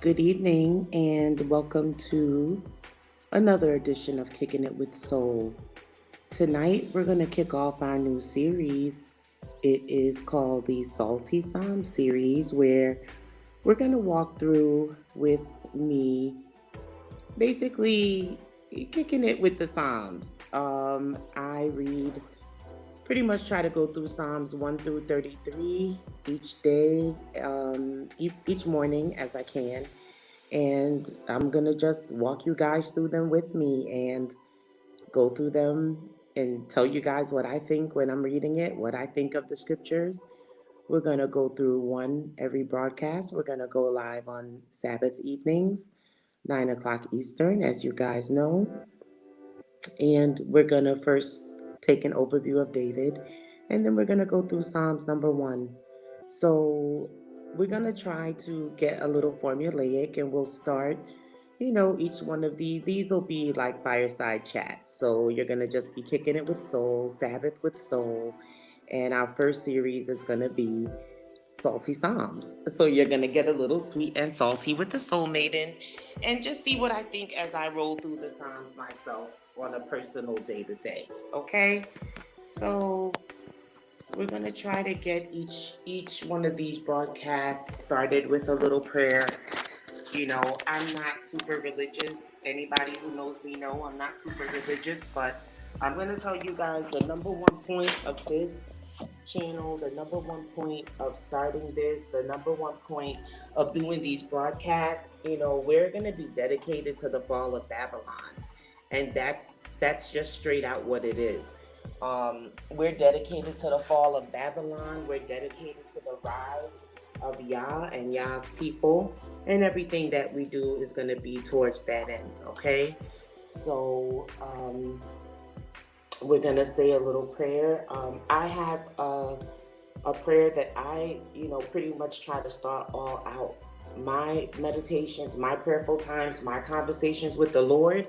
Good evening, and welcome to another edition of Kicking It with Soul. Tonight, we're going to kick off our new series. It is called the Psalty Psalm series, where we're going to walk through with me, basically kicking it with the Psalms. I read pretty much try to go through Psalms 1 through 33 each day, each morning as I can. And I'm going to just walk you guys through them with me and go through them and tell you guys what I think when I'm reading it, what I think of the scriptures. We're going to go through one every broadcast. We're going to go live on Sabbath evenings, 9 o'clock Eastern, as you guys know. And we're going to first take an overview of David, and then we're going to go through Psalms number 1. So we're going to try to get a little formulaic, and we'll start, each one of these will be like fireside chats. So you're going to just be kicking it with soul, Sabbath with soul. And our first series is going to be salty Psalms. So you're going to get a little sweet and salty with the Soul Maiden and just see what I think as I roll through the Psalms myself on a personal day to day. Okay? So we're going to try to get each one of these broadcasts started with a little prayer. I'm not super religious. Anybody who knows me know I'm not super religious, but I'm going to tell you guys the number one point of this channel, the number one point of starting this, the number one point of doing these broadcasts. We're going to be dedicated to the fall of Babylon. And that's just straight out what it is. We're dedicated to the fall of Babylon. We're dedicated to the rise of Yah and Yah's people. And everything that we do is going to be towards that end, okay? So, we're going to say a little prayer. I have a prayer that I, pretty much try to start all out. My meditations, my prayerful times, my conversations with the Lord.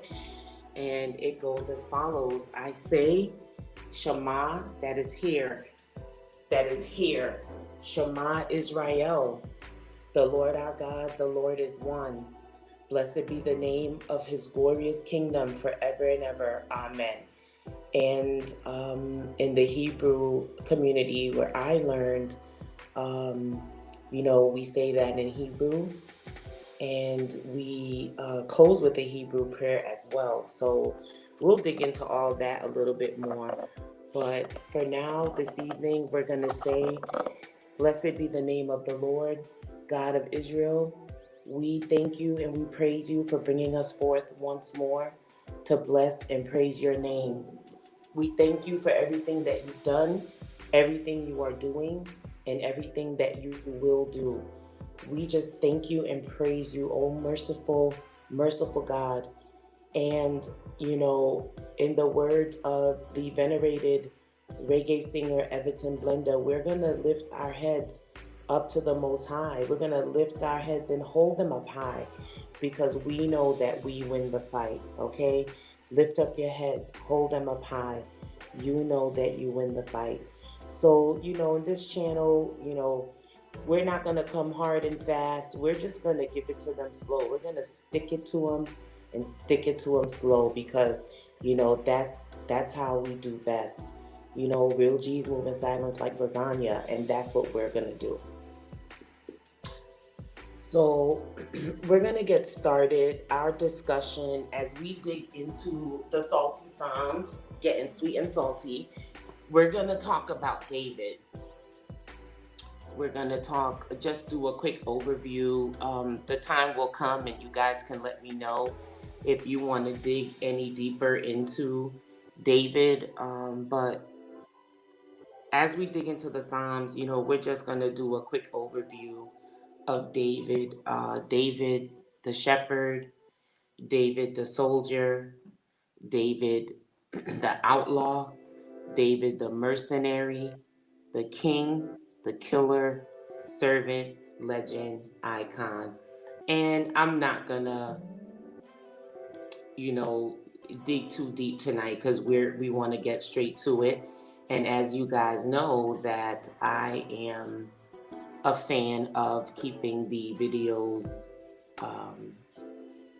And it goes as follows. I say, Shema, that is here. That is here. Shema Israel. The Lord our God, the Lord is one. Blessed be the name of his glorious kingdom forever and ever. Amen. And in the Hebrew community where I learned, we say that in Hebrew, and we close with a Hebrew prayer as well. So we'll dig into all that a little bit more. But for now, this evening, we're going to say, blessed be the name of the Lord, God of Israel. We thank you and we praise you for bringing us forth once more to bless and praise your name. We thank you for everything that you've done, everything you are doing, and everything that you will do. We just thank you and praise you, oh merciful, merciful God. And, in the words of the venerated reggae singer Everton Blender, we're going to lift our heads up to the Most High. We're going to lift our heads and hold them up high because we know that we win the fight, okay? Lift up your head, hold them up high. You know that you win the fight. So, in this channel, we're not going to come hard and fast. We're just going to give it to them slow. We're going to stick it to them and stick it to them slow because, that's how we do best. Real G's move in silence like lasagna, and that's what we're going to do. So we're going to get started our discussion as we dig into the salty Psalms, getting sweet and salty. We're going to talk about David. We're going to just do a quick overview. The time will come and you guys can let me know if you want to dig any deeper into David. But as we dig into the Psalms, we're just going to do a quick overview of David. David the shepherd, David the soldier, David the outlaw, David the mercenary, the king, the killer, servant, legend, icon. And I'm not gonna, dig too deep tonight because we want to get straight to it. And as you guys know, that I am a fan of keeping the videos um,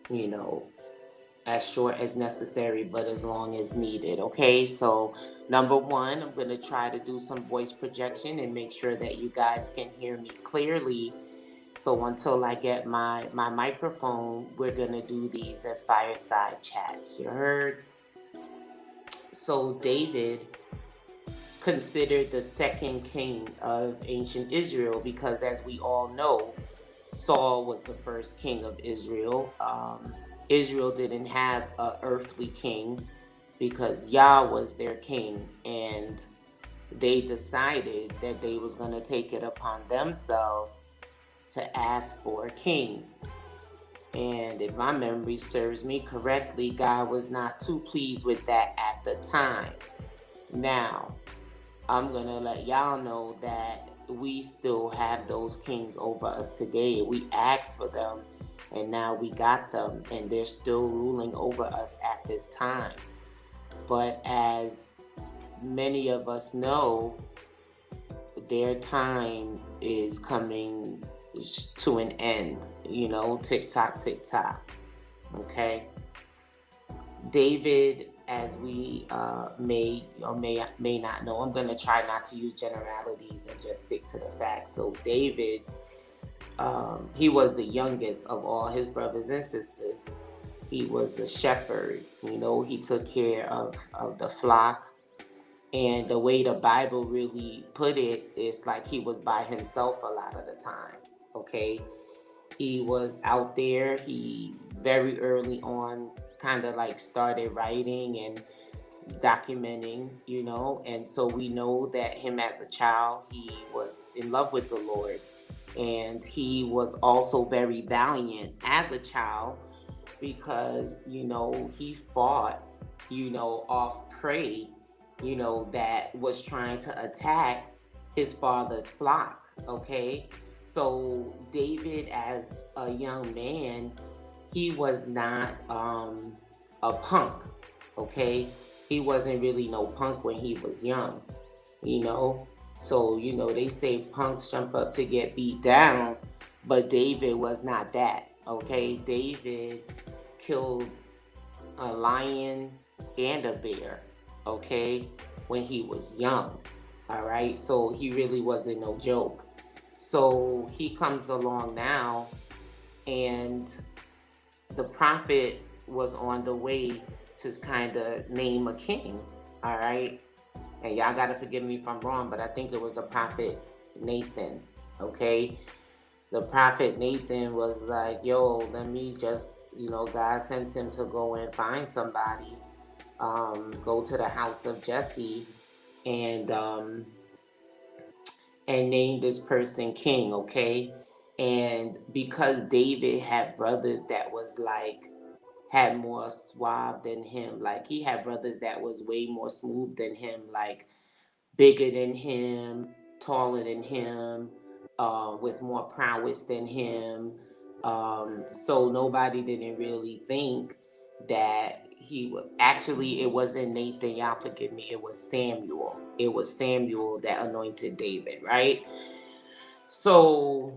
you know, as short as necessary, but as long as needed. Okay, so number one, I'm going to try to do some voice projection and make sure that you guys can hear me clearly. So until I get my microphone, we're going to do these as fireside chats. You heard? So David considered the second king of ancient Israel because, as we all know, Saul was the first king of Israel. Israel didn't have an earthly king because Yah was their king, and they decided that they was going to take it upon themselves to ask for a king. And if my memory serves me correctly, God was not too pleased with that at the time. Now, I'm going to let y'all know that we still have those kings over us today. We asked for them, and now we got them, and they're still ruling over us at this time. But as many of us know, their time is coming to an end. Tick tock, tick tock. Okay. David, as we may or may not know, I'm going to try not to use generalities and just stick to the facts. So David, he was the youngest of all his brothers and sisters. He was a shepherd. He took care of the flock. And the way the Bible really put it is like he was by himself a lot of the time. Okay. He was out there. He very early on kind of like started writing and documenting, and so we know that him as a child, he was in love with the Lord, and he was also very valiant as a child because, he fought, off prey, that was trying to attack his father's flock. Okay. So David, as a young man, he was not a punk, okay? He wasn't really no punk when he was young, So, they say punks jump up to get beat down, but David was not that, okay? David killed a lion and a bear, okay, when he was young, all right? So he really wasn't no joke. So he comes along now, and the prophet was on the way to kind of name a king, all right? And y'all got to forgive me if I'm wrong, but I think it was the prophet Nathan, okay? The prophet Nathan was like, yo, let me just, God sent him to go and find somebody, go to the house of Jesse and name this person king, okay? And because David had brothers that was like, had more suave than him, like he had brothers that was way more smooth than him, like bigger than him, taller than him, with more prowess than him. So nobody didn't really think that he would. Actually, it wasn't Nathan, y'all forgive me, it was Samuel. It was Samuel that anointed David, right? So,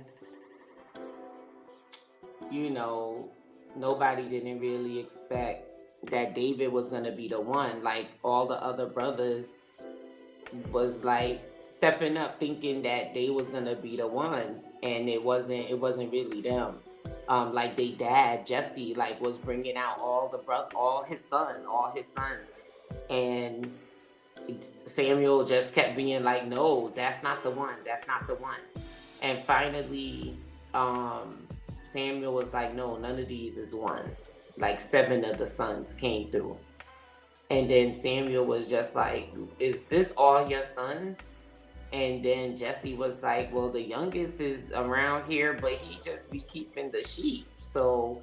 nobody didn't really expect that David was going to be the one. Like all the other brothers was like stepping up thinking that they was going to be the one, and it wasn't really them. Like they dad Jesse like was bringing out all his sons, and Samuel just kept being like, no, that's not the one, and finally Samuel was like, no, none of these is one. Like 7 of the sons came through. And then Samuel was just like, is this all your sons? And then Jesse was like, well, the youngest is around here, but he just be keeping the sheep. So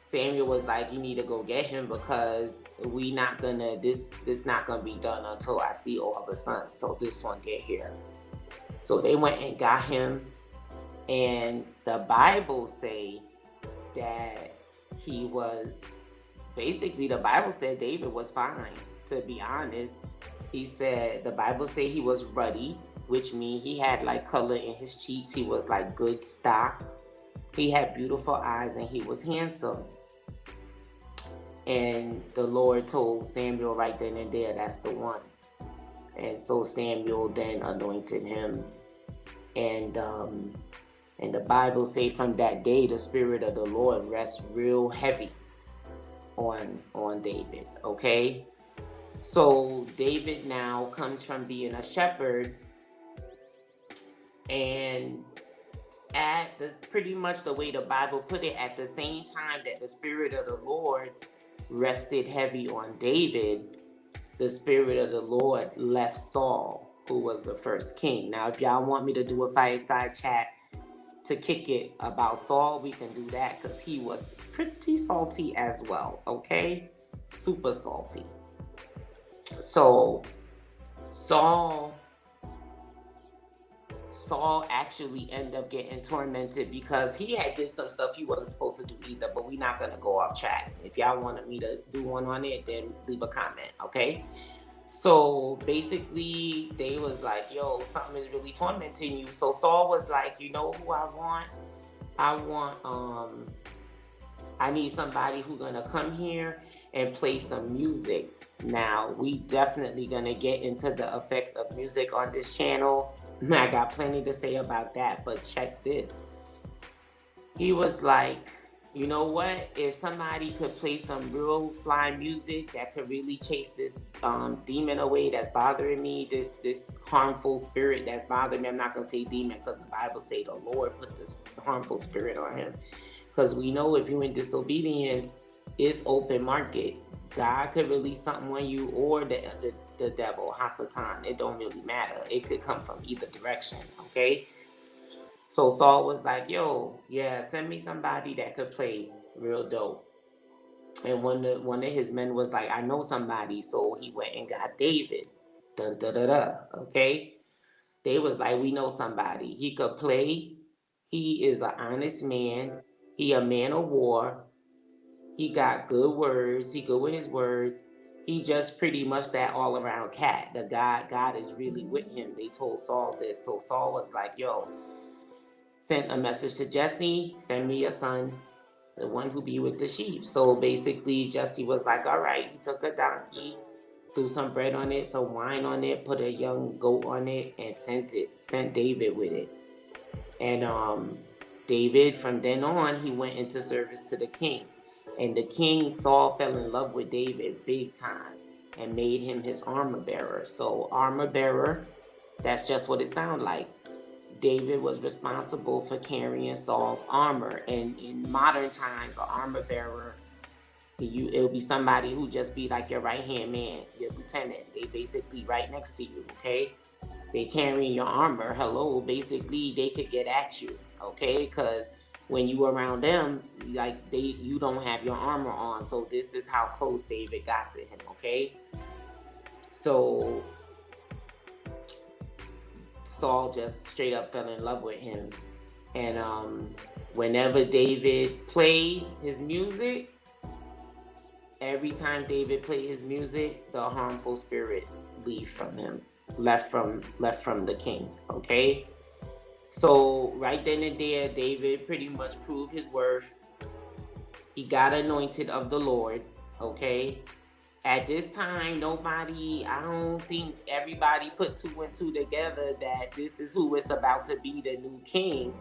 Samuel was like, you need to go get him because this not gonna be done until I see all the sons. So this one get here. So they went and got him. And the Bible say that he was, basically the Bible said David was fine, to be honest. He said, the Bible say he was ruddy, which means he had like color in his cheeks. He was like good stock. He had beautiful eyes and he was handsome. And the Lord told Samuel right then and there, that's the one. And so Samuel then anointed him. And the Bible say from that day, the Spirit of the Lord rests real heavy on David. Okay. So David now comes from being a shepherd, and at the pretty much the way the Bible put it, at the same time that the Spirit of the Lord rested heavy on David, the Spirit of the Lord left Saul, who was the first king. Now, if y'all want me to do a fireside chat to kick it about Saul, we can do that, because he was pretty salty as well. Okay, super salty. So Saul actually ended up getting tormented because he had did some stuff he wasn't supposed to do either, but we're not going to go off track. If y'all wanted me to do one on it, then leave a comment, okay? So basically they was like, yo, something is really tormenting you. So Saul was like, you know who I want? I need somebody who's going to come here and play some music. Now, we definitely going to get into the effects of music on this channel. I got plenty to say about that, but check this. He was like, you know what? If somebody could play some real fly music that could really chase this demon away that's bothering me, this harmful spirit that's bothering me. I'm not going to say demon because the Bible say the Lord put this harmful spirit on him. Because we know if you're in disobedience, it's open market. God could release something on you, or the devil, Hasatan. It don't really matter. It could come from either direction, okay? So Saul was like, yo, yeah, send me somebody that could play real dope. And one of his men was like, I know somebody. So he went and got David. Dun, dun, dun, dun, okay? They was like, we know somebody. He could play. He is an honest man. He a man of war. He got good words. He good with his words. He just pretty much that all around cat. The God is really with him. They told Saul this. So Saul was like, yo, sent a message to Jesse, send me your son, the one who be with the sheep. So basically Jesse was like, all right. He took a donkey, threw some bread on it, some wine on it, put a young goat on it, and sent David with it. And David, from then on, he went into service to the king. And the king, Saul, fell in love with David big time and made him his armor bearer. So armor bearer, that's just what it sounded like. David was responsible for carrying Saul's armor. And in modern times, an armor bearer, it'll be somebody who just be like your right-hand man, your lieutenant. They basically right next to you, okay? They carrying your armor. Hello, basically, they could get at you, okay? Because when you around them, like you don't have your armor on. So this is how close David got to him, okay? So Saul just straight up fell in love with him. And whenever David played his music, every time David played his music, the harmful spirit left from the king, okay? So right then and there, David pretty much proved his worth. He got anointed of the Lord, okay? At this time, I don't think everybody put two and two together that this is who is about to be the new king.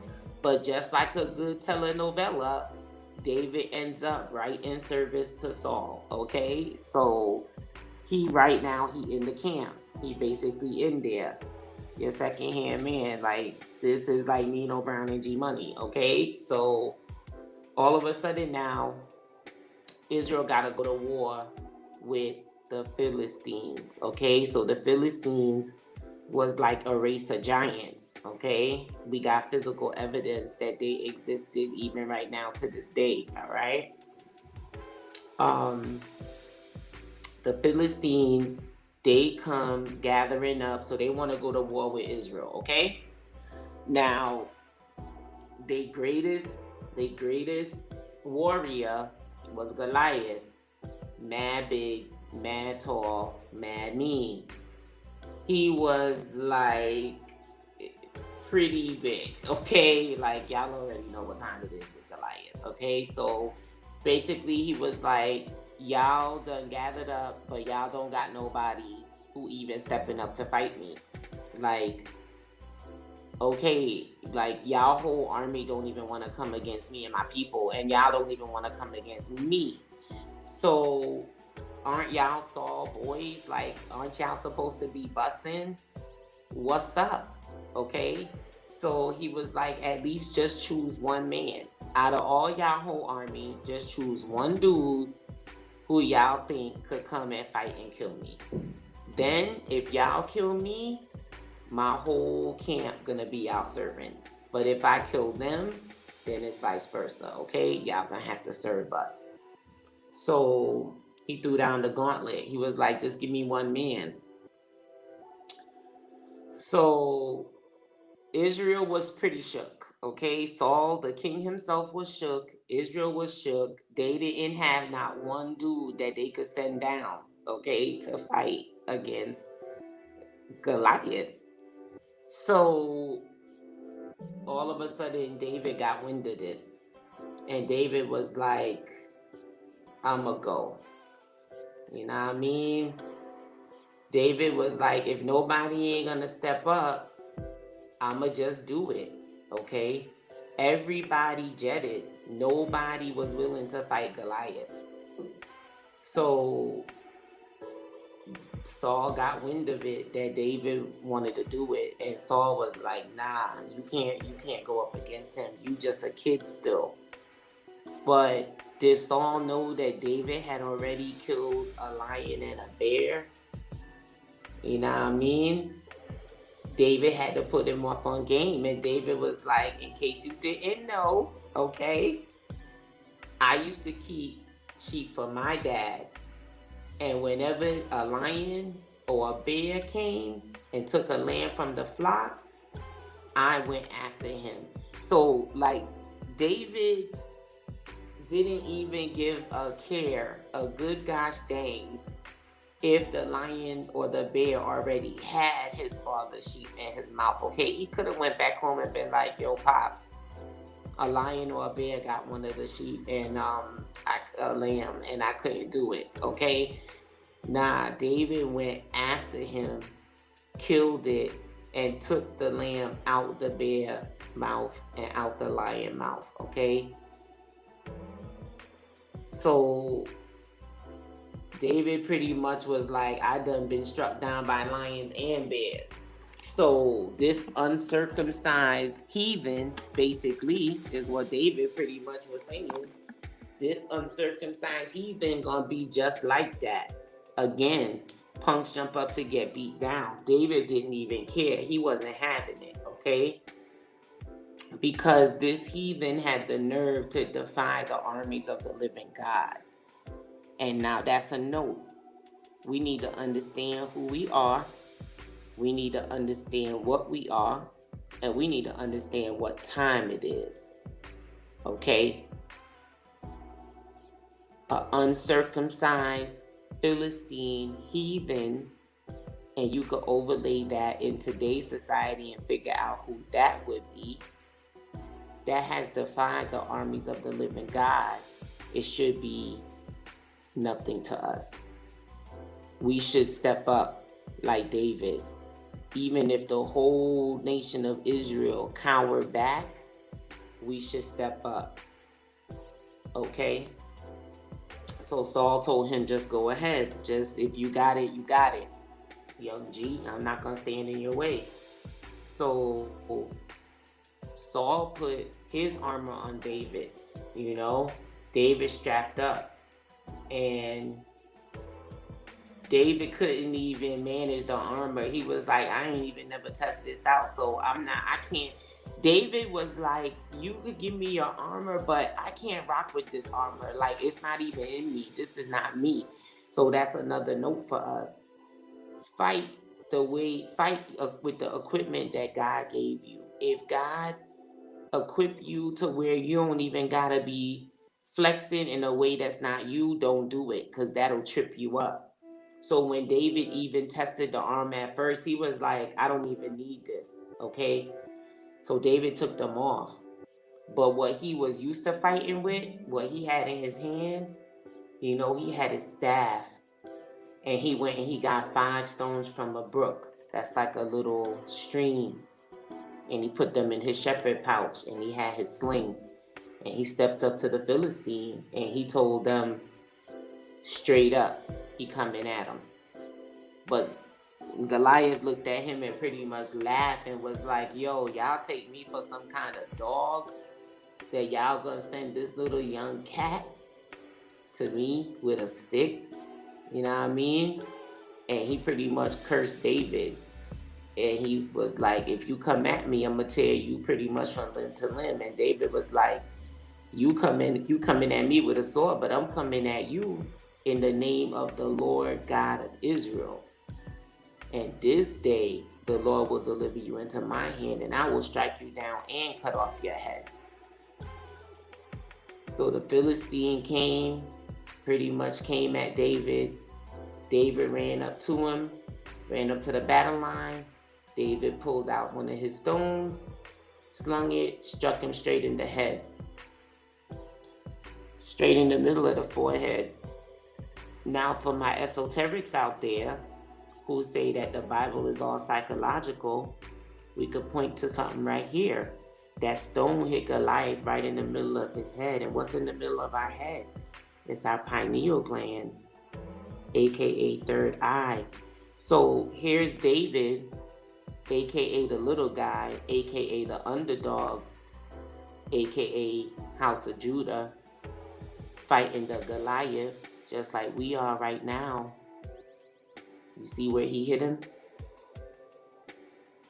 But just like a good telenovela, David ends up right in service to Saul, okay? So right now he in the camp. He basically in there. Your second-hand man. Like, this is like Nino Brown and G Money, okay? So all of a sudden now, Israel got to go to war with the Philistines, okay? So the Philistines was like a race of giants, okay? We got physical evidence that they existed even right now to this day, all right? The Philistines, they come gathering up, so they want to go to war with Israel, okay? Now, their greatest warrior was Goliath. Mad big, mad tall, mad mean. He was like pretty big, okay? Like, y'all already know what time it is with Goliath, okay? So basically, he was like, y'all done gathered up, but y'all don't got nobody who even stepping up to fight me. Like, okay, like y'all whole army don't even want to come against me and my people, and y'all don't even want to come against me. So aren't y'all Saul boys? Like, aren't y'all supposed to be bussing? What's up? Okay. So he was like, at least just choose one man. Out of all y'all whole army, just choose one dude who y'all think could come and fight and kill me. Then if y'all kill me, my whole camp gonna be our servants. But if I kill them, then it's vice versa. Okay, y'all gonna have to serve us. So he threw down the gauntlet. He was like, just give me one man. So Israel was pretty shook. Okay, Saul, the king himself, was shook. Israel was shook. They didn't have not one dude that they could send down, okay, to fight against Goliath. So all of a sudden, David got wind of this. And David was like, I'ma go. You know what I mean? David was like, if nobody ain't gonna step up, I'ma just do it. Okay? Everybody jetted. Nobody was willing to fight Goliath. So Saul got wind of it that David wanted to do it. And Saul was like, nah, you can't go up against him. You just a kid still. But did Saul know that David had already killed a lion and a bear? You know what I mean? David had to put him up on game. And David was like, in case you didn't know, okay, I used to keep sheep for my dad. And whenever a lion or a bear came and took a lamb from the flock, I went after him. So, like, David didn't even give a care, a good gosh dang, if the lion or the bear already had his father's sheep in his mouth. Okay, he could have went back home and been like, "Yo, pops, a lion or a bear got one of the sheep and a lamb, and I couldn't do it." Okay, nah, David went after him, killed it, and took the lamb out the bear mouth and out the lion mouth. Okay, so David pretty much was like, I done been struck down by lions and bears. So this uncircumcised heathen, basically, is what David pretty much was saying. This uncircumcised heathen gonna be just like that. Again, punks jump up to get beat down. David didn't even care. He wasn't having it, okay? Because this heathen had the nerve to defy the armies of the living God. And now that's a note. We need to understand who we are. We need to understand what we are. And we need to understand what time it is. Okay? An uncircumcised Philistine heathen, and you could overlay that in today's society and figure out who that would be, that has defied the armies of the living God. It should be nothing to us. We should step up like David. Even if the whole nation of Israel cowered back, we should step up. Okay? So Saul told him, just go ahead. Just if you got it, you got it. Young G, I'm not going to stand in your way. So Saul put his armor on David. You know, David strapped up. And David couldn't even manage the armor. He was like, I ain't even never test this out. So I can't. David was like, you could give me your armor, but I can't rock with this armor. Like, it's not even in me. This is not me. So that's another note for us. Fight with the equipment that God gave you. If God equip you to where you don't even gotta be flexing in a way that's not you, don't do it, because that'll trip you up. So when David even tested the arm at first, he was like, I don't even need this. Okay. So David took them off. But what he was used to fighting with, what he had in his hand, he had his staff. And he went and he got 5 stones from a brook. That's like a little stream. And he put them in his shepherd pouch, and he had his sling. And he stepped up to the Philistine and he told them straight up, he coming at him. But Goliath looked at him and pretty much laughed and was like, yo, y'all take me for some kind of dog? That y'all gonna send this little young cat to me with a stick? You know what I mean? And he pretty much cursed David. And he was like, if you come at me, I'm gonna tear you pretty much from limb to limb. And David was like, you coming at me with a sword, but I'm coming at you in the name of the Lord God of Israel. And this day the Lord will deliver you into my hand, and I will strike you down and cut off your head. So the Philistine pretty much came at David. David ran up to him, ran up to the battle line. David pulled out one of his stones, slung it, struck him straight in the head. Straight in the middle of the forehead. Now for my esoterics out there who say that the Bible is all psychological, we could point to something right here. That stone hit Goliath right in the middle of his head. And what's in the middle of our head? It's our pineal gland, aka third eye. So here's David, aka the little guy, aka the underdog, aka House of Judah, fighting the Goliath just like we are right now. You see where he hit him?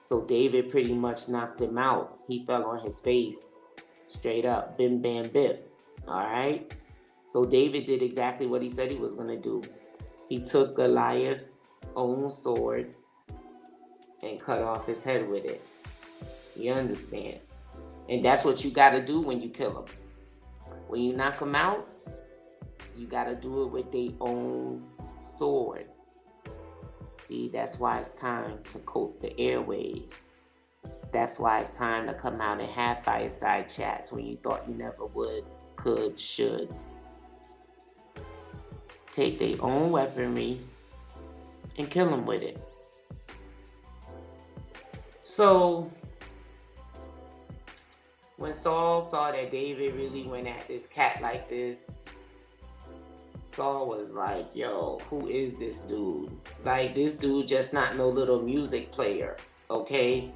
So David pretty much knocked him out. He fell on his face, straight up, bim bam bip. All right? So David did exactly what he said he was going to do. He took Goliath's own sword and cut off his head with it. You understand? And that's what you got to do when you kill him. When you knock him out, you got to do it with their own sword. See, that's why it's time to coat the airwaves. That's why it's time to come out and have fireside chats when you thought you never would, could, should. Take their own weaponry and kill them with it. So, when Saul saw that David really went at this cat like this, Saul was like, yo, who is this dude? Like, this dude just not no little music player, okay?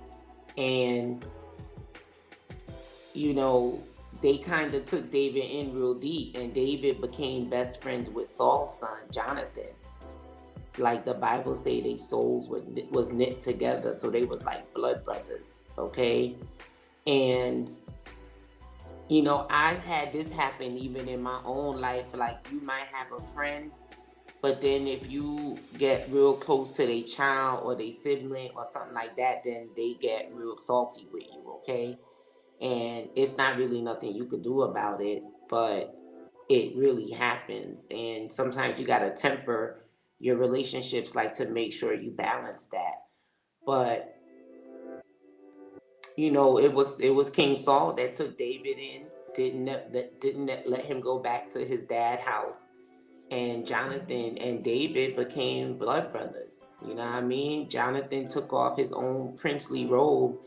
And, they kind of took David in real deep, and David became best friends with Saul's son, Jonathan. Like the Bible say, their souls was knit together, so they was like blood brothers, okay? And I've had this happen even in my own life. Like, you might have a friend, but then if you get real close to their child or their sibling or something like that, then they get real salty with you, okay? And it's not really nothing you could do about it, but it really happens. And sometimes you got to temper your relationships, like, to make sure you balance that. But it was King Saul that took David in, didn't let him go back to his dad's house. And Jonathan and David became blood brothers. You know what I mean? Jonathan took off his own princely robe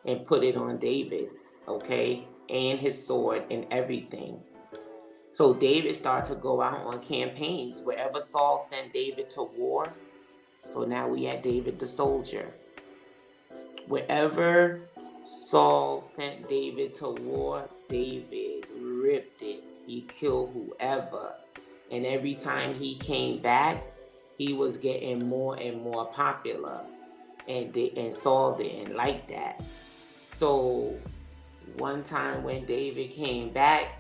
and put it on David, okay? And his sword and everything. So David started to go out on campaigns. Wherever Saul sent David to war, so now we had David the soldier. Wherever Saul sent David to war, David ripped it. He killed whoever. And every time he came back, he was getting more and more popular. And Saul didn't like that. So one time when David came back,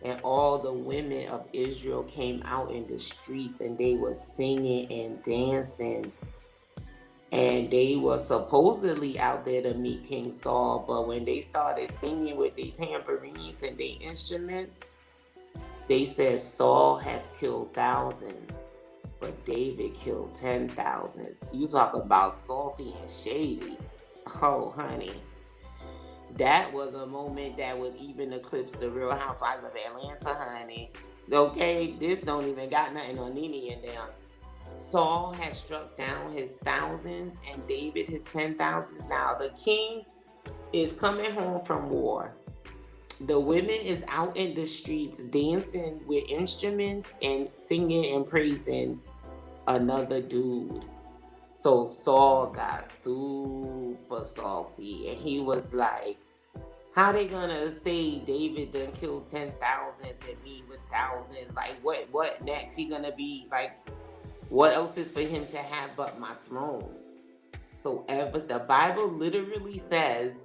and all the women of Israel came out in the streets, and they were singing and dancing. And they were supposedly out there to meet King Saul, but when they started singing with their tambourines and their instruments, they said Saul has killed thousands, but David killed 10,000s. You talk about salty and shady. Oh, honey. That was a moment that would even eclipse the Real Housewives of Atlanta, honey. Okay, this don't even got nothing on Nene and them. Saul had struck down his thousands and David his 10,000s. Now the king is coming home from war. The women is out in the streets dancing with instruments and singing and praising another dude. So Saul got super salty and he was like, how they gonna say David done killed 10,000s and me with thousands? Like what next? He gonna be like, what else is for him to have but my throne? So ever the Bible literally says,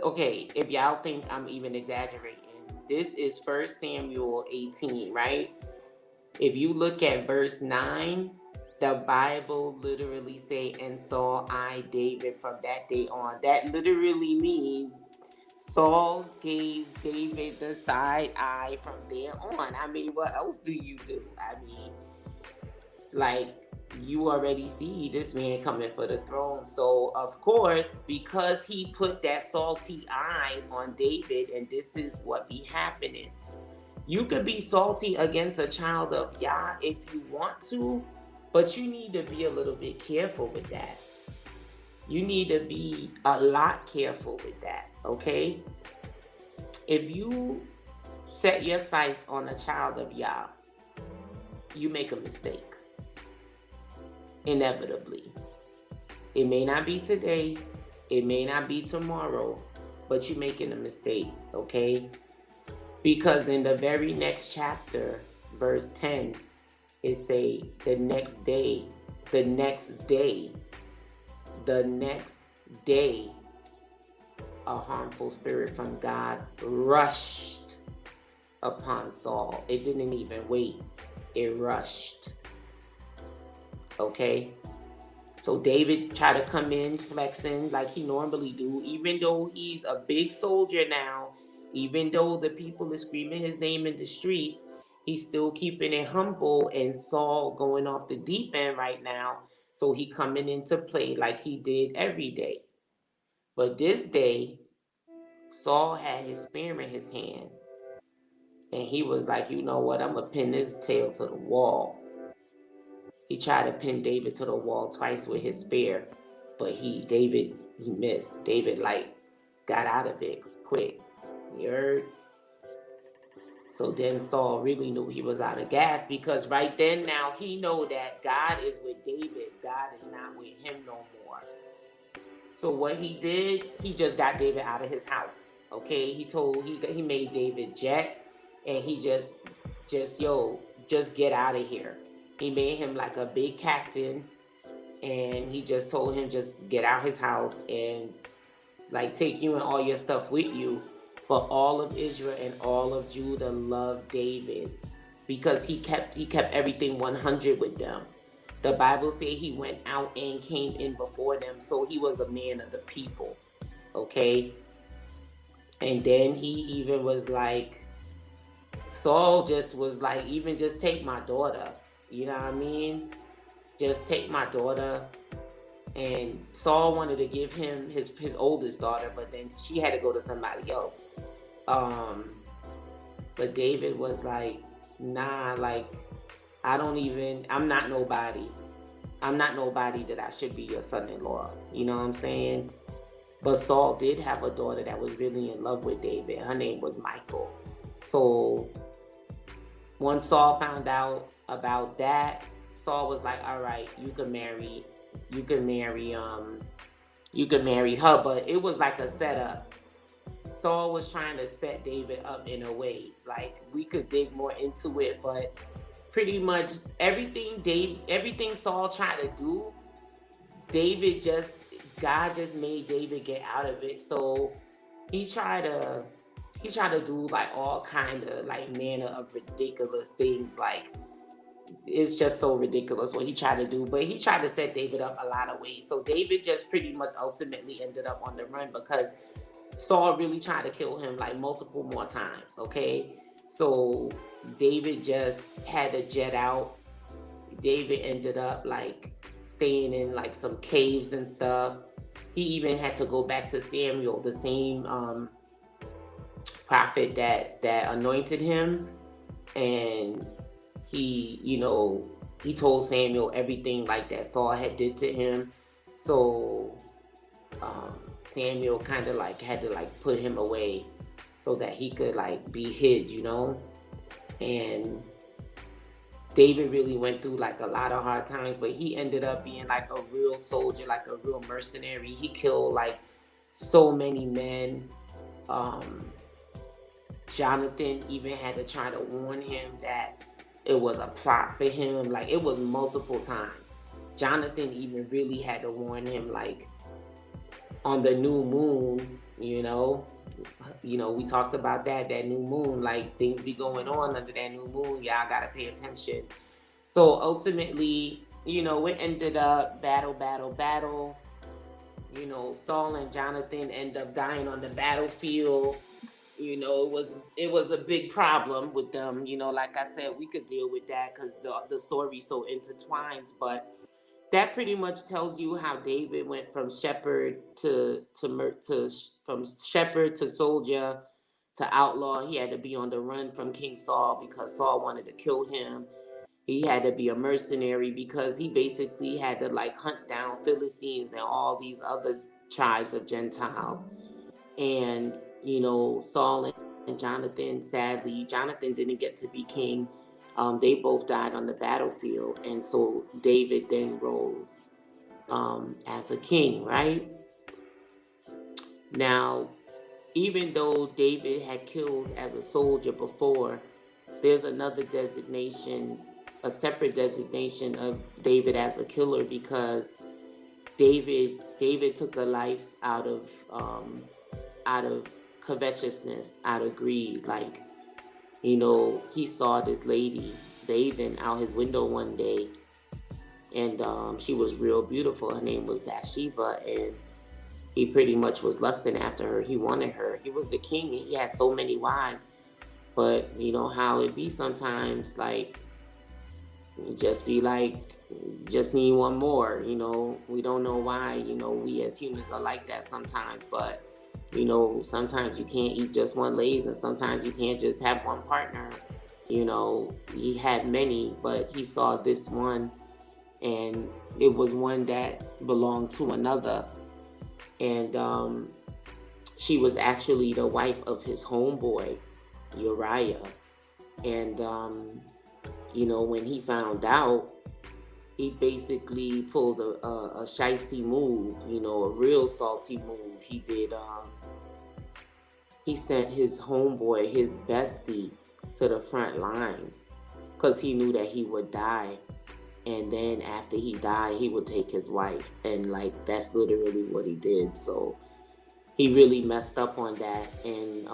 okay, if y'all think I'm even exaggerating, this is 1 Samuel 18, right? If you look at verse 9, the Bible literally say, and saw I David from that day on. That literally means Saul gave David the side eye from there on. I mean, what else do you do? I mean, like, you already see this man coming for the throne. So, of course, because he put that salty eye on David, and this is what be happening. You could be salty against a child of Yah if you want to, but you need to be a little bit careful with that. You need to be a lot careful with that, okay? If you set your sights on a child of Yah, you make a mistake. Inevitably. It may not be today, it may not be tomorrow, but you're making a mistake, okay? Because in the very next chapter, verse 10, it say the next day, the next day, the next day, a harmful spirit from God rushed upon Saul. It didn't even wait. It rushed. Okay? So David tried to come in flexing like he normally do, even though he's a big soldier now, even though the people are screaming his name in the streets, he's still keeping it humble, and Saul going off the deep end right now. So he coming into play like he did every day. But this day, Saul had his spear in his hand. And he was like, you know what? I'm going to pin his tail to the wall. He tried to pin David to the wall twice with his spear. But David missed. David, like, got out of it quick. You heard? So then Saul really knew he was out of gas, because right then now he know that God is with David. God is not with him no more. So what he did, he just got David out of his house. Okay, he made David jet, and he just get out of here. He made him like a big captain, and he just told him just get out his house and like take you and all your stuff with you. But all of Israel and all of Judah loved David because he kept everything 100 with them. The Bible says he went out and came in before them, so he was a man of the people. Okay? And then he even was like, Saul just was like, even just take my daughter. You know what I mean? Just take my daughter. And Saul wanted to give him his oldest daughter, but then she had to go to somebody else. But David was like, nah, like, I'm not nobody. I'm not nobody that I should be your son-in-law. You know what I'm saying? But Saul did have a daughter that was really in love with David. Her name was Michal. So once Saul found out about that, Saul was like, all right, you can marry her. But it was like a setup. Saul was trying to set David up in a way. Like, we could dig more into it, but pretty much everything Saul tried to do, God just made David get out of it. So he tried to do like all kind of like manner of ridiculous things. Like, it's just so ridiculous what he tried to do. But he tried to set David up a lot of ways. So David just pretty much ultimately ended up on the run because Saul really tried to kill him like multiple more times. Okay, so David just had to jet out. David ended up like staying in like some caves and stuff. He even had to go back to Samuel, the same prophet that anointed him, and he told Samuel everything like that Saul had did to him. So Samuel kind of like had to like put him away so that he could like be hid. And David really went through like a lot of hard times, but he ended up being like a real soldier, like a real mercenary. He killed like so many men. Um, Jonathan even had to try to warn him that it was a plot for him. Like it was multiple times. Jonathan even really had to warn him, like on the new moon. We talked about that new moon. Like things be going on under that new moon. Y'all gotta pay attention. So ultimately, it ended up battle, battle, battle. Saul and Jonathan end up dying on the battlefield. It was a big problem with them. Like I said, we could deal with that because the story so intertwines. But that pretty much tells you how David went from shepherd from shepherd to soldier to outlaw. He had to be on the run from King Saul because Saul wanted to kill him. He had to be a mercenary because he basically had to like hunt down Philistines and all these other tribes of Gentiles. And Saul and Jonathan, sadly, Jonathan didn't get to be king. They both died on the battlefield, and so David then rose as a king, right? Now, even though David had killed as a soldier before, there's another designation, a separate designation of David as a killer, because David took a life out of covetousness, out of greed. Like, he saw this lady bathing out his window one day, and she was real beautiful. Her name was Bathsheba, and he pretty much was lusting after her. He wanted her. He was the king, and he had so many wives. But you know how it be sometimes, like, you just be like, just need one more. We don't know why. We as humans are like that sometimes, but sometimes you can't eat just one Lay's, and sometimes you can't just have one partner. He had many, but he saw this one, and it was one that belonged to another. And she was actually the wife of his homeboy, Uriah. And when he found out, he basically pulled a shiesty move, a real salty move. He did. He sent his homeboy, his bestie, to the front lines because he knew that he would die, and then after he died, he would take his wife, and like that's literally what he did. So he really messed up on that, and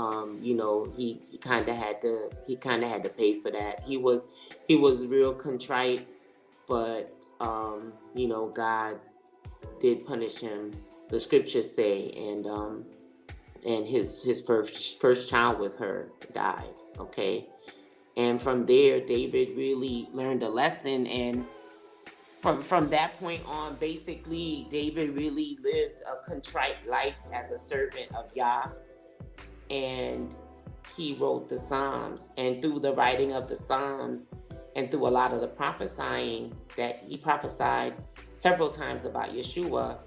he kind of had to pay for that. He was real contrite, but God did punish him. The scriptures say, and his first child with her died. Okay, and from there, David really learned a lesson, and from that point on, basically, David really lived a contrite life as a servant of Yah, and he wrote the Psalms. And through the writing of the Psalms, and through a lot of the prophesying that he prophesied several times about Yeshua,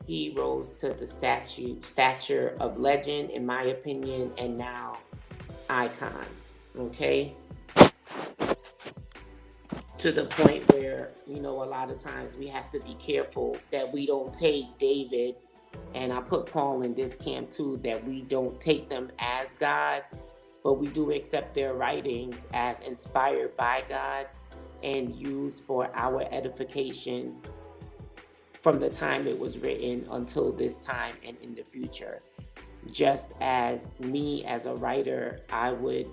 he rose to the stature of legend, in my opinion, and now icon. Okay, to the point where a lot of times we have to be careful that we don't take David, and I put Paul in this camp too, that we don't take them as God, but we do accept their writings as inspired by God and used for our edification from the time it was written until this time and in the future. Just as me as a writer, I would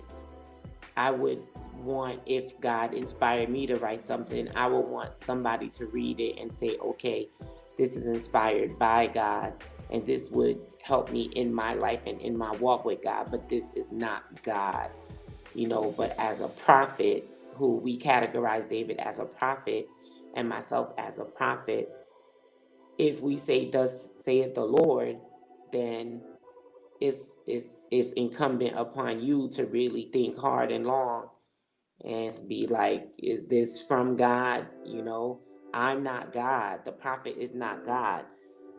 want, if God inspired me to write something, I would want somebody to read it and say, okay, this is inspired by God, and this would help me in my life and in my walk with God, but this is not God. But as a prophet, who we categorize David as a prophet and myself as a prophet, if we say thus saith the Lord, then it's incumbent upon you to really think hard and long and be like, is this from God? I'm not God. The prophet is not God.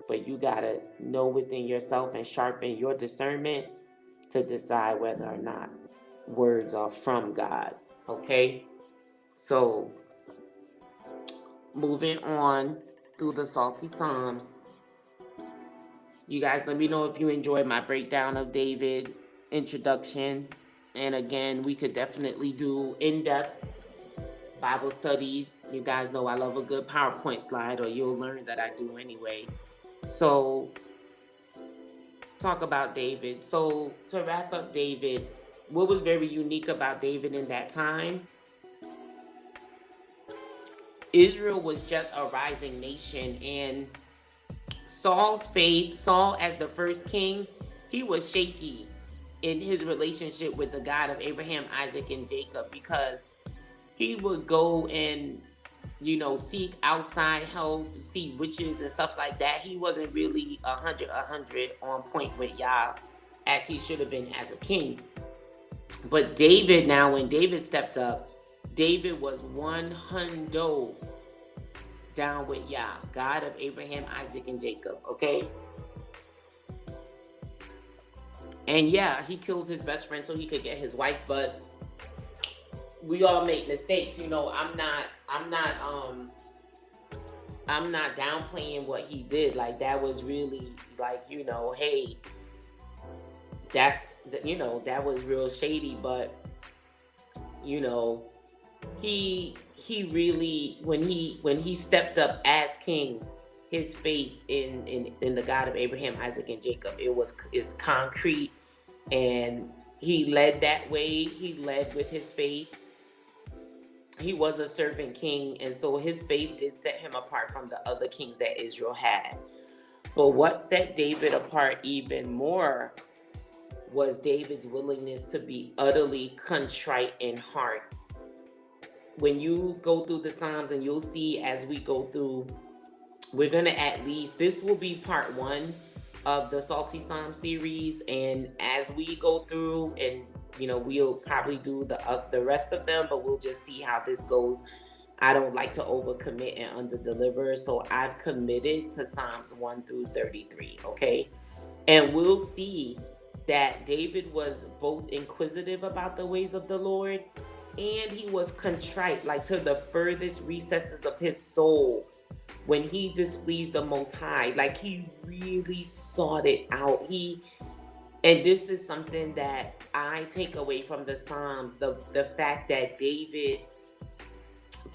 But you gotta know within yourself and sharpen your discernment to decide whether or not words are from God. Okay? So moving on through the Psalty Psalms. You guys let me know if you enjoyed my breakdown of David introduction. And again, we could definitely do in-depth Bible studies. You guys know I love a good PowerPoint slide, or you'll learn that I do anyway. So, talk about David. So, to wrap up David, what was very unique about David in that time? Israel was just a rising nation, and Saul's faith, Saul as the first king, he was shaky in his relationship with the God of Abraham, Isaac, and Jacob, because he would go and seek outside help, see witches and stuff like that. He wasn't really a hundred on point with Yah as he should have been as a king. But David, now when David stepped up, David was 100 down with Yah, God of Abraham, Isaac, and Jacob. Okay. And yeah, he killed his best friend so he could get his wife, but we all make mistakes. I'm not downplaying what he did. Like, that was really like, hey, that was real shady. But he really, when he stepped up as king, his faith in the God of Abraham, Isaac, and Jacob, is concrete, and he led that way. He led with his faith. He was a servant king, and so his faith did set him apart from the other kings that Israel had. But what set David apart even more was David's willingness to be utterly contrite in heart. When you go through the Psalms, and you'll see as we go through, we're going to this will be part 1 of the Psalty Psalm series, and as we go through, and we'll probably do the rest of them, but we'll just see how this goes. I don't like to overcommit and underdeliver, so I've committed to Psalms 1 through 33, okay? And we'll see that David was both inquisitive about the ways of the Lord, and he was contrite, like to the furthest recesses of his soul. When he displeased the Most High, like he really sought it out. And this is something that I take away from the Psalms, the fact that David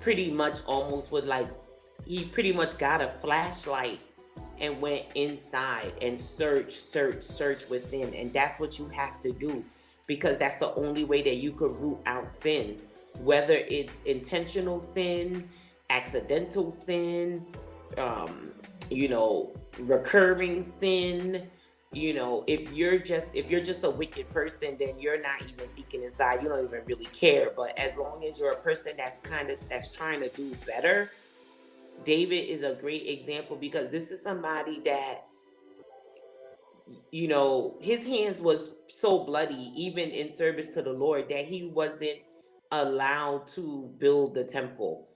pretty much almost he pretty much got a flashlight and went inside and search within. And that's what you have to do, because that's the only way that you could root out sin, whether it's intentional sin, accidental sin, recurring sin. If you're just a wicked person, then you're not even seeking inside. You don't even really care. But as long as you're a person that's trying to do better, David is a great example, because this is somebody that, his hands was so bloody, even in service to the Lord, that he wasn't allowed to build the temple.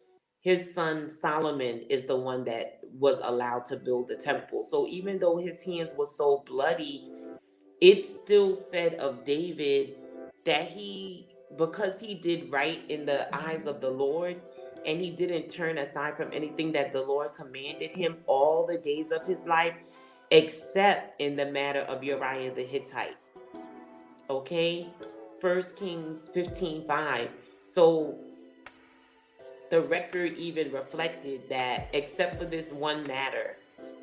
His son Solomon is the one that was allowed to build the temple. So even though his hands were so bloody, it still said of David that because he did right in the eyes of the Lord, and he didn't turn aside from anything that the Lord commanded him all the days of his life, except in the matter of Uriah the Hittite. Okay? 1 Kings 15:5. So the record even reflected that, except for this one matter,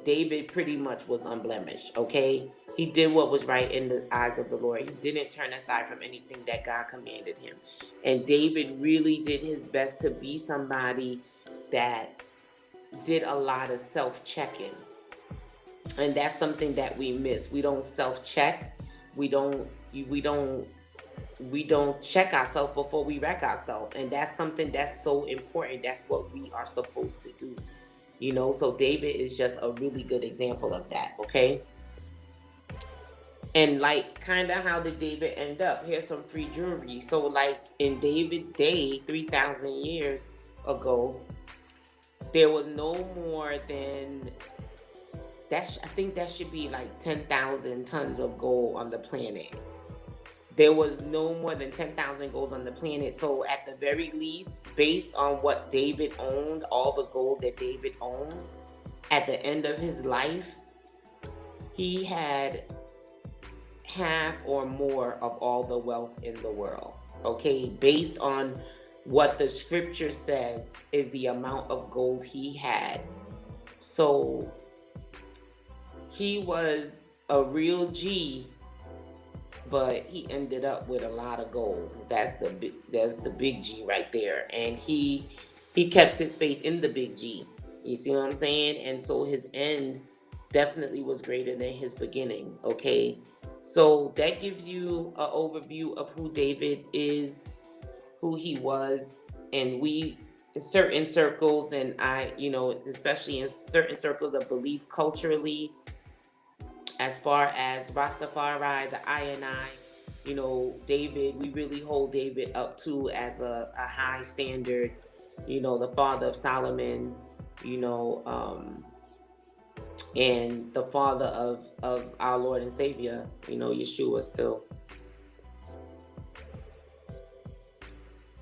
David pretty much was unblemished. Okay? He did what was right in the eyes of the Lord. He didn't turn aside from anything that God commanded him. And David really did his best to be somebody that did a lot of self-checking. And that's something that we miss. We don't self-check. We don't check ourselves before we wreck ourselves. And that's something that's so important. That's what we are supposed to do. So David is just a really good example of that, okay? And like kind of how did David end up? Here's some free jewelry. So like in David's day, 3,000 years ago, there was no more than I think that should be like 10,000 tons of gold on the planet. There was no more than 10,000 golds on the planet. So at the very least, based on what David owned, all the gold that David owned, at the end of his life, he had half or more of all the wealth in the world. Okay, based on what the scripture says is the amount of gold he had. So he was a real G, but he ended up with a lot of gold. That's the big G right there. And he kept his faith in the big G. You see what I'm saying? And so his end definitely was greater than his beginning. Okay, so that gives you an overview of who David is, who he was. And we, in certain circles, and I, especially in certain circles of belief culturally, as far as Rastafari, the I and I, David, we really hold David up to as a high standard, the father of Solomon, and the father of our Lord and Savior, Yeshua still.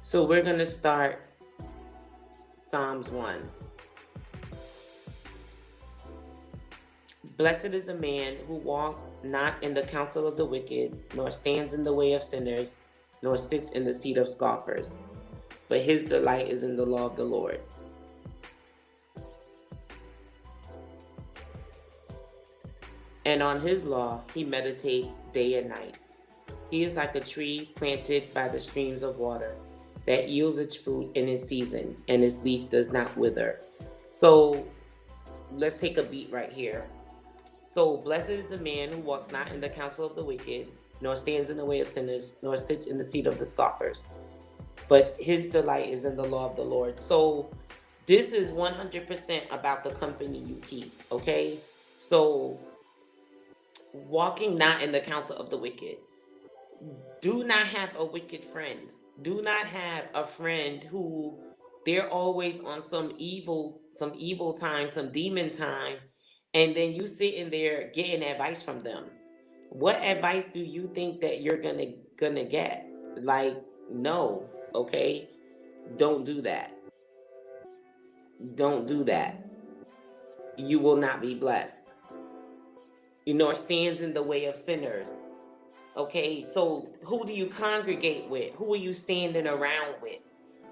So we're going to start Psalms 1. Blessed is the man who walks not in the counsel of the wicked, nor stands in the way of sinners, nor sits in the seat of scoffers. But his delight is in the law of the Lord. And on his law he meditates day and night. He is like a tree planted by the streams of water, that yields its fruit in its season, and its leaf does not wither. So let's take a beat right here. So blessed is the man who walks not in the counsel of the wicked, nor stands in the way of sinners, nor sits in the seat of the scoffers. But his delight is in the law of the Lord. So this is 100% about the company you keep, okay? So walking not in the counsel of the wicked. Do not have a wicked friend. Do not have a friend who they're always on some evil time, some demon time, and then you sitting there getting advice from them. What advice do you think that you're gonna get? Like, no, okay? Don't do that. Don't do that. You will not be blessed. Nor stands in the way of sinners. Okay, so who do you congregate with? Who are you standing around with?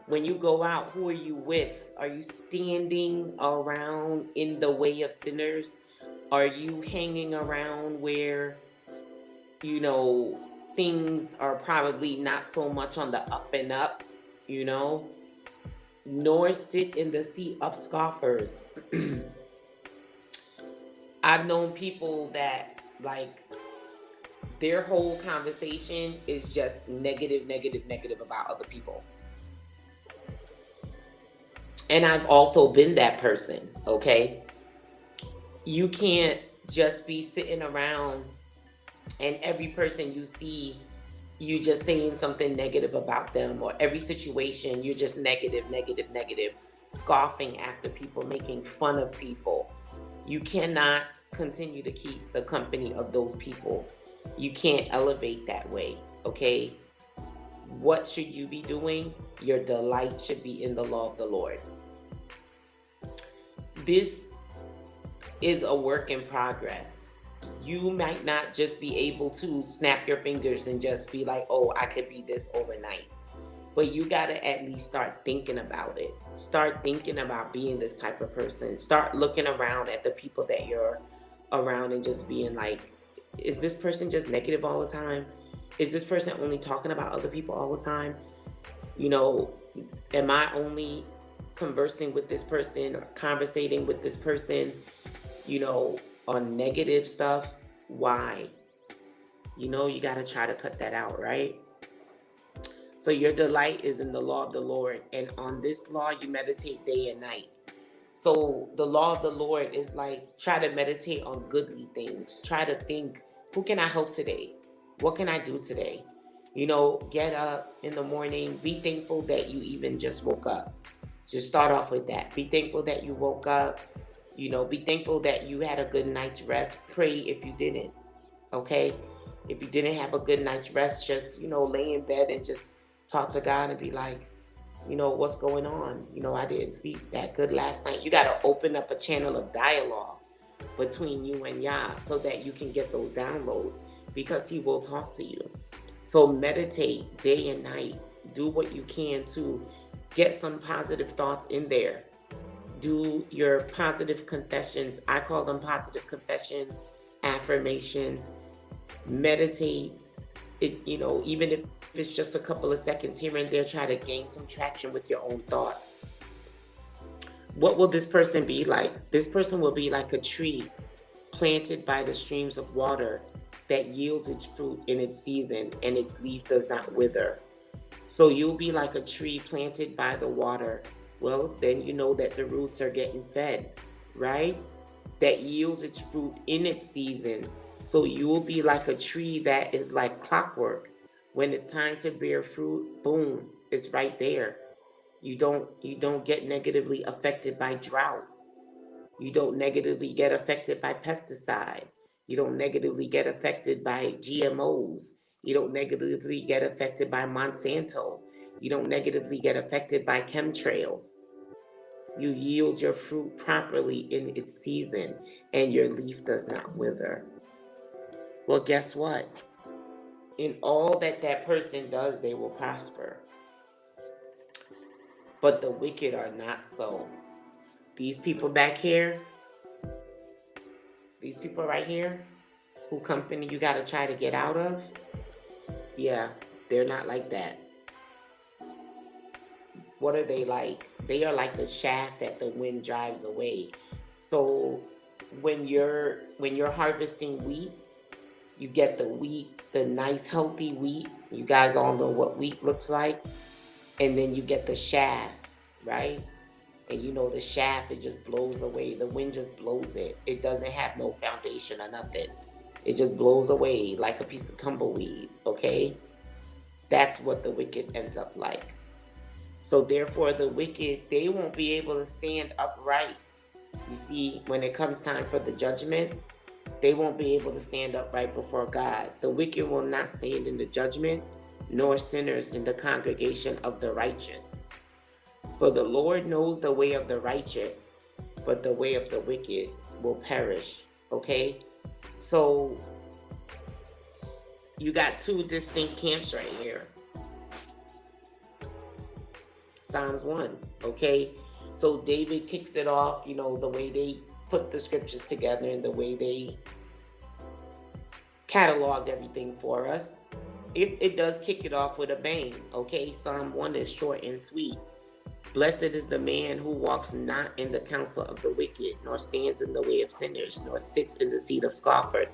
When you go out, who are you with? Are you standing around in the way of sinners? Are you hanging around where, things are probably not so much on the up and up, Nor sit in the seat of scoffers. I've known people that, like, their whole conversation is just negative about other people. And I've also been that person, okay? You can't just be sitting around and every person you see, you just saying something negative about them, or every situation, you're just negative, scoffing after people, making fun of people. You cannot continue to keep the company of those people. You can't elevate that way, okay? What should you be doing? Your delight should be in the law of the Lord. This is a work in progress. You might not just be able to snap your fingers and just be like, oh, I could be this overnight. But you got to at least start thinking about it. Start thinking about being this type of person. Start looking around at the people that you're around and just being like, is this person just negative all the time? Is this person only talking about other people all the time? Am I only conversing with this person or conversating with this person, on negative stuff? Why? You got to try to cut that out, right? So your delight is in the law of the Lord, and on this law you meditate day and night. So the law of the Lord is like, try to meditate on goodly things. Try to think, who can I help today? What can I do today? Get up in the morning. Be thankful that you even just woke up. Just start off with that. Be thankful that you woke up. Be thankful that you had a good night's rest. Pray if you didn't. Okay? If you didn't have a good night's rest, just, lay in bed and just talk to God and be like, what's going on? I didn't sleep that good last night. You got to open up a channel of dialogue between you and Yah so that you can get those downloads, because he will talk to you. So meditate day and night. Do what you can to get some positive thoughts in there. Do your positive confessions. I call them positive confessions, affirmations. Meditate. Even if it's just a couple of seconds here and there, try to gain some traction with your own thoughts. What will this person be like? This person will be like a tree planted by the streams of water that yields its fruit in its season, and its leaf does not wither. So you'll be like a tree planted by the water. Well, then you know that the roots are getting fed, right? That yields its fruit in its season. So you will be like a tree that is like clockwork. When it's time to bear fruit, boom, it's right there. You don't get negatively affected by drought. You don't negatively get affected by pesticide. You don't negatively get affected by GMOs. You don't negatively get affected by Monsanto. You don't negatively get affected by chemtrails. You yield your fruit properly in its season, and your leaf does not wither. Well, guess what? In all that that person does, they will prosper. But the wicked are not so. These people back here, these people right here, who company you got to try to get out of, yeah, they're not like that. What are they like? They are like the shaft that the wind drives away. So when you're harvesting wheat, you get the wheat, the nice healthy wheat. You guys all know what wheat looks like. And then you get the shaft, right? And the shaft, it just blows away. The wind just blows it. It doesn't have no foundation or nothing. It just blows away like a piece of tumbleweed, okay? That's what the wicked ends up like. So therefore, the wicked, they won't be able to stand upright. You see, when it comes time for the judgment, they won't be able to stand upright before God. The wicked will not stand in the judgment, nor sinners in the congregation of the righteous. For the Lord knows the way of the righteous, but the way of the wicked will perish. Okay? So you got two distinct camps right here. Psalms 1. Okay? So David kicks it off, the way they put the scriptures together and the way they cataloged everything for us. It does kick it off with a bang. Okay? Psalm 1 is short and sweet. Blessed is the man who walks not in the counsel of the wicked, nor stands in the way of sinners, nor sits in the seat of scoffers.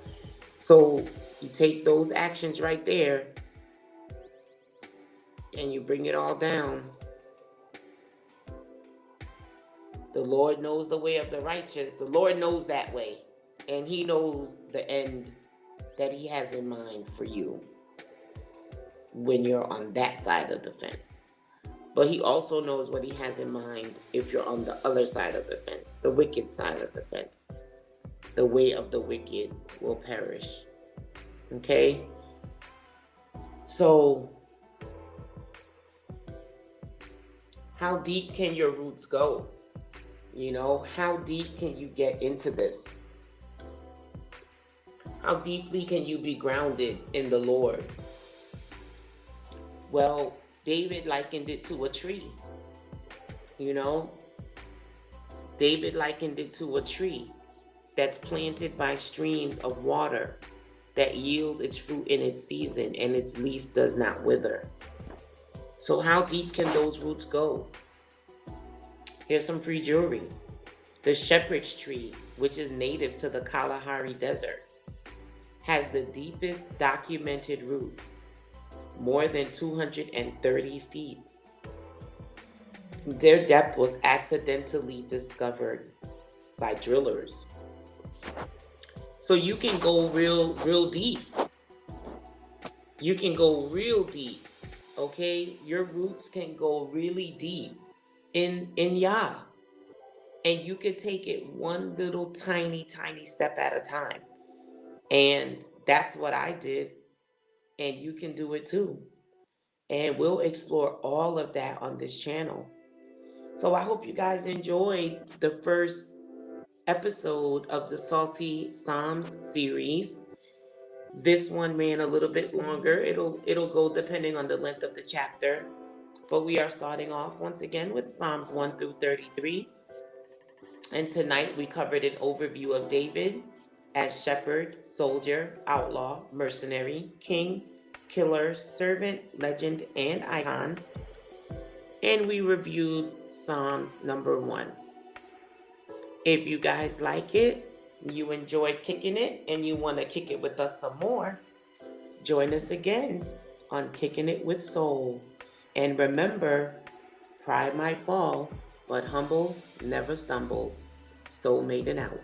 So you take those actions right there and you bring it all down. The Lord knows the way of the righteous. The Lord knows that way. And he knows the end that he has in mind for you when you're on that side of the fence. But he also knows what he has in mind if you're on the other side of the fence, the wicked side of the fence. The way of the wicked will perish. Okay? So, how deep can your roots go? How deep can you get into this? How deeply can you be grounded in the Lord? Well, David likened it to a tree. David likened it to a tree that's planted by streams of water that yields its fruit in its season and its leaf does not wither. So how deep can those roots go? Here's some free jewelry. The shepherd's tree, which is native to the Kalahari Desert, has the deepest documented roots, more than 230 feet. Their depth was accidentally discovered by drillers. So you can go real deep. You can go real deep. Okay? Your roots can go really deep in Yah. And you can take it one little tiny step at a time. And that's what I did. And you can do it too. And we'll explore all of that on this channel. So I hope you guys enjoyed the first episode of the Psalty Psalms series. This one ran a little bit longer. It'll go depending on the length of the chapter. But we are starting off once again with Psalms 1 through 33. And tonight we covered an overview of David as shepherd, soldier, outlaw, mercenary, king, killer, servant, legend, and icon. And we reviewed Psalms number 1. If you guys like it, you enjoyed kicking it, and you want to kick it with us some more, join us again on Kicking It with Soul. And remember, pride might fall, but humble never stumbles. Soul Maiden out.